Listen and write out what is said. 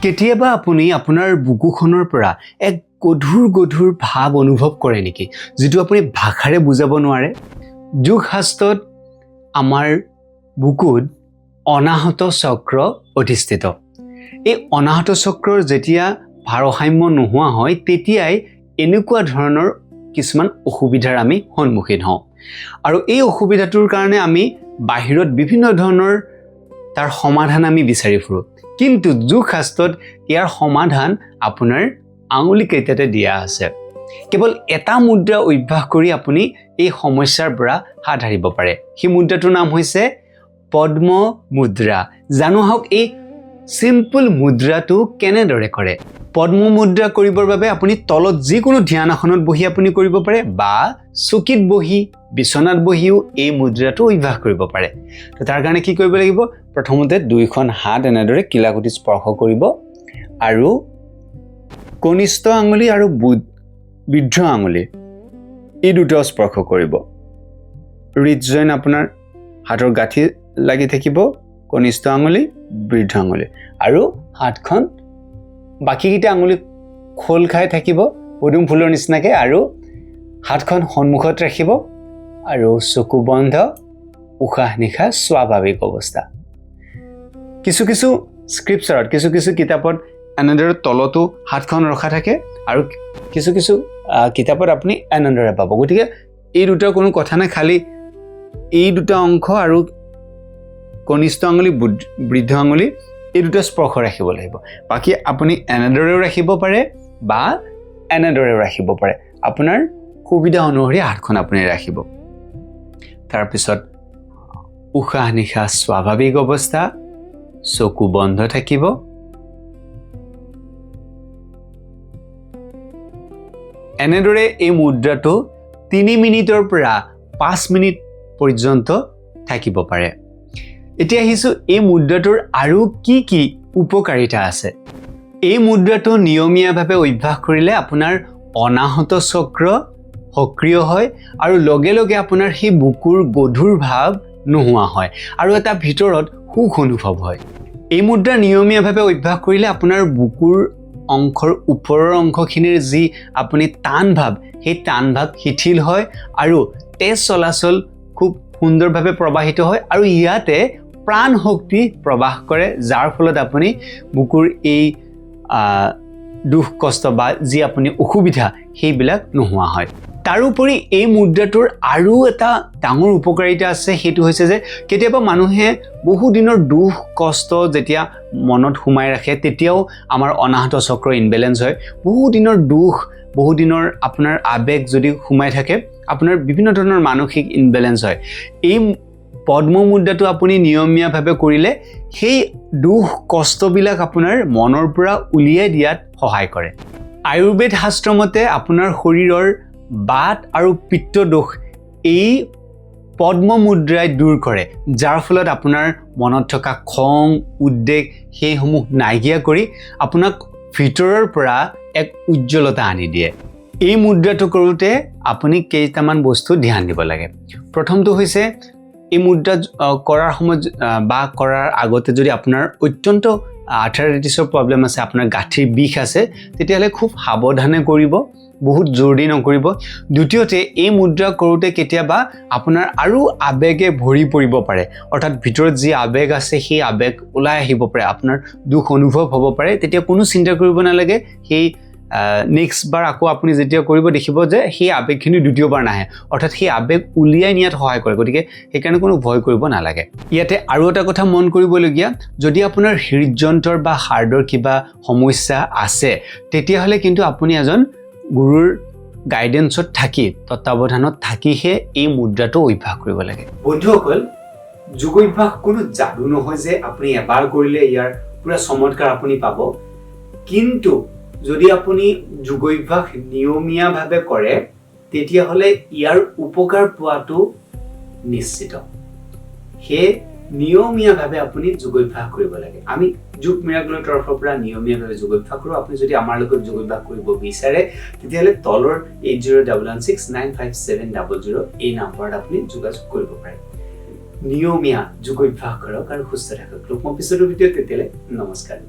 কেতিয়াবা আপুনি আপোনাৰ বুকুখনৰ পৰা এক গধুৰ ভাৱ অনুভৱ কৰে নেকি যেটো আপুনি ভাষাৰে বুজাব নোৱাৰে যোগ শাস্ত্ৰত আমাৰ বুকুত অনাহত চক্ৰ অধিষ্ঠিত এই অনাহত চক্ৰৰ যেতিয়া ভাৰসাম্য নোহোৱা হয় তেতিয়াই এনেকুৱা ধৰণৰ কিছুমান অসুবিধাৰ আমি সন্মুখীন হওঁ আৰু এই অসুবিধাটোৰ কাৰণে আমি বাহিৰত বিভিন্ন ধৰণৰ তাৰ সমাধান আমি বিচাৰি ফুৰো কিন্তু যোগ শাস্ত্ৰত ইয়াৰ সমাধান আপোনাৰ আঙুলি কেইটাতে দিয়া আছে কেৱল এটা মুদ্ৰা অভ্যাস কৰি আপুনি এই সমস্যাৰ পৰা হাত হাৰিব পাৰে সেই মুদ্ৰাটোৰ নাম হৈছে পদ্ম মুদ্ৰা জানো হওক এই সিম্পল মুদ্ৰাটো কেনেদৰে কৰে পদ্ম মুদ্ৰা কৰিবৰ বাবে আপুনি তলত যিকোনো ধ্যান আসনত বহি আপুনি কৰিব পাৰে বা চকীত বহি বিছনাত বহিও এই মুদ্ৰাটো অভ্যাস কৰিব পাৰে তো তাৰ কাৰণে কি কৰিব লাগিব প্ৰথমতে দুইখন হাত এনেদৰে কিলাকুটি স্পৰ্শ কৰিব আৰু কনিষ্ঠ আঙুলি আৰু বৃদ্ধ আঙুলি এই দুটা স্পৰ্শ কৰিব ৰিট জইন আপোনাৰ হাতৰ গাঁঠি লাগি থাকিব কনিষ্ঠ আঙুলি বৃদ্ধ আঙুলি আৰু হাতখন বাকিকিটা আঙুলি খোল খাই থাকিব পদুম ফুলৰ নিচিনাকে আৰু হাতখন সন্মুখত ৰাখিব আৰু চকু বন্ধ উশাহ নিশাহ স্বাভাৱিক অৱস্থা কিছু স্ক্ৰিপ্টছত কিছু কিতাপত এনেদৰে তলতো হাতখন ৰখা থাকে আৰু কিছু কিতাপত আপুনি এনেদৰে পাব গতিকে এই দুটা কোনো কথা নাই খালি এই দুটা অংশ আৰু কনিষ্ঠ আঙুলি বৃদ্ধ আঙুলি এই দুটা স্পৰ্শ ৰাখিব লাগিব বাকি আপুনি এনেদৰেও ৰাখিব পাৰে বা এনেদৰেও ৰাখিব পাৰে আপোনাৰ সুবিধা অনুসৰি হাতখন আপুনি ৰাখিব তাৰ পিছত উশাহ নিশাহ স্বাভাৱিক অৱস্থা চকু বন্ধ থাকিব এনেদৰে এই মুদ্ৰাটো 3 মিনিটৰ পৰা 5 মিনিট পৰ্যন্ত থাকিব পাৰে এতিয়া আহিছো এই মুদ্ৰাটোৰ আৰু কি উপকাৰিতা আছে এই মুদ্ৰাটো নিয়মীয়াভাৱে অভ্যাস কৰিলে আপোনাৰ অনাহত চক্ৰ সক্ৰিয় হয় আৰু লগে লগে আপোনাৰ সেই বুকুৰ গধুৰ ভাৱ নোহোৱা হয় আৰু এটা ভিতৰত সুখ অনুভৱ হয় এই মুদ্ৰা নিয়মীয়াভাৱে অভ্যাস কৰিলে আপোনাৰ বুকুৰ অংশৰ ওপৰৰ অংশখিনিৰ যি আপুনি টান ভাৱ সেই টান ভাৱ শিথিল হয় আৰু তেজ চলাচল খুব সুন্দৰভাৱে প্ৰবাহিত হয় আৰু ইয়াতে প্ৰাণ শক্তি প্ৰবাহ কৰে যাৰ ফলত আপুনি বুকুৰ এই দুখ কষ্ট বা যি আপুনি অসুবিধা সেইবিলাক নোহোৱা হয় তাৰোপৰি এই মুদ্ৰাটোৰ আৰু এটা ডাঙৰ উপকাৰিতা আছে সেইটো হৈছে যে কেতিয়াবা মানুহে বহু দিনৰ দুখ কষ্ট যেতিয়া মনত সোমাই ৰাখে তেতিয়াও আমাৰ অনাহত চক্ৰ ইনবেলেন্স হয় বহু দিনৰ দুখ বহু দিনৰ আপোনাৰ আবেগ যদি সোমাই থাকে আপোনাৰ বিভিন্ন ধৰণৰ মানসিক ইনবেলেন্স হয় এই পদ্ম মুদ্ৰাটো আপুনি নিয়মীয়াভাৱে কৰিলে সেই দুখ কষ্টবিলাক আপোনাৰ মনৰ পৰা উলিয়াই দিয়াত সহায় কৰে আয়ুৰ্বেদ শাস্ত্ৰমতে আপোনাৰ শৰীৰৰ বাত আৰু পিত্ত দোষ এই পদ্ম মুদ্ৰাই দূৰ কৰে যাৰ ফলত আপোনাৰ মনত থকা খং উদ্বেগ সেইসমূহ নাইকিয়া কৰি আপোনাক ভিতৰৰ পৰা এক উজ্জ্বলতা আনি দিয়ে এই মুদ্ৰাটো কৰোঁতে আপুনি কেইটামান বস্তু ধ্যান দিব লাগে প্ৰথমটো হৈছে এই মুদ্ৰা কৰাৰ সময়ত বা কৰাৰ আগতে যদি আপোনাৰ অত্যন্ত আৰ্থৰাইটিছৰ প্ৰব্লেম আছে আপোনাৰ গাঁঠিৰ বিষ আছে তেতিয়াহ'লে খুব সাৱধানে কৰিব বহুত জোৰ দি নকৰিব দ্বিতীয়তে এই মুদ্ৰা কৰোঁতে কেতিয়াবা আপোনাৰ আৰু আবেগে ভৰি পৰিব পাৰে অৰ্থাৎ ভিতৰত যি আবেগ আছে সেই আবেগ ওলাই আহিব পাৰে আপোনাৰ দুখ অনুভৱ হ'ব পাৰে তেতিয়া কোনো চিন্তা কৰিব নালাগে সেই নেক্সট বাৰ আকৌ আপুনি যেতিয়া কৰিব দেখিব যে সেই আবেগখিনি দ্বিতীয়বাৰ নাহে অৰ্থাৎ সেই আবেগ উলিয়াই নিয়াত সহায় কৰে গতিকে সেইকাৰণে কোনো ভয় কৰিব নালাগে ইয়াতে আৰু এটা কথা মন কৰিবলগীয়া যদি আপোনাৰ হৃদযন্ত্ৰৰ বা হাৰ্টৰ কিবা সমস্যা আছে তেতিয়াহ'লে কিন্তু আপুনি এজন গুৰুৰ গাইডেন্সত থাকি তত্ত্বাৱধানত থাকিহে এই মুদ্ৰাটো অভ্যাস কৰিব লাগে বন্ধুসকল যোগ অভ্যাস কোনো যাদু নহয় যে আপুনি এবাৰ কৰিলে ইয়াৰ পুৰা চমৎকাৰ আপুনি পাব কিন্তু যদি আপুনি যোগ অভ্যাস নিয়মীয়াভাৱে কৰে তেতিয়াহ'লে ইয়াৰ উপকাৰ পোৱাটো নিশ্চিত হে নিয়মীয়াভাৱে আপুনি যোগ অভ্যাস কৰিব লাগে আমি যোগ মিৰাকলৰ তৰফৰ পৰা নিয়মীয়াভাৱে যোগ অভ্যাস কৰোঁ আপুনি যদি আমাৰ লগত যোগ অভ্যাস কৰিব বিচাৰে তেতিয়াহ'লে তলৰ 8011695700 এই নম্বৰত আপুনি যোগাযোগ কৰিব পাৰে নিয়মীয়া যোগ অভ্যাস কৰক আৰু সুস্থ থাকক মই পিছৰ ভিডিঅ'ত তেতিয়ালে নমস্কাৰ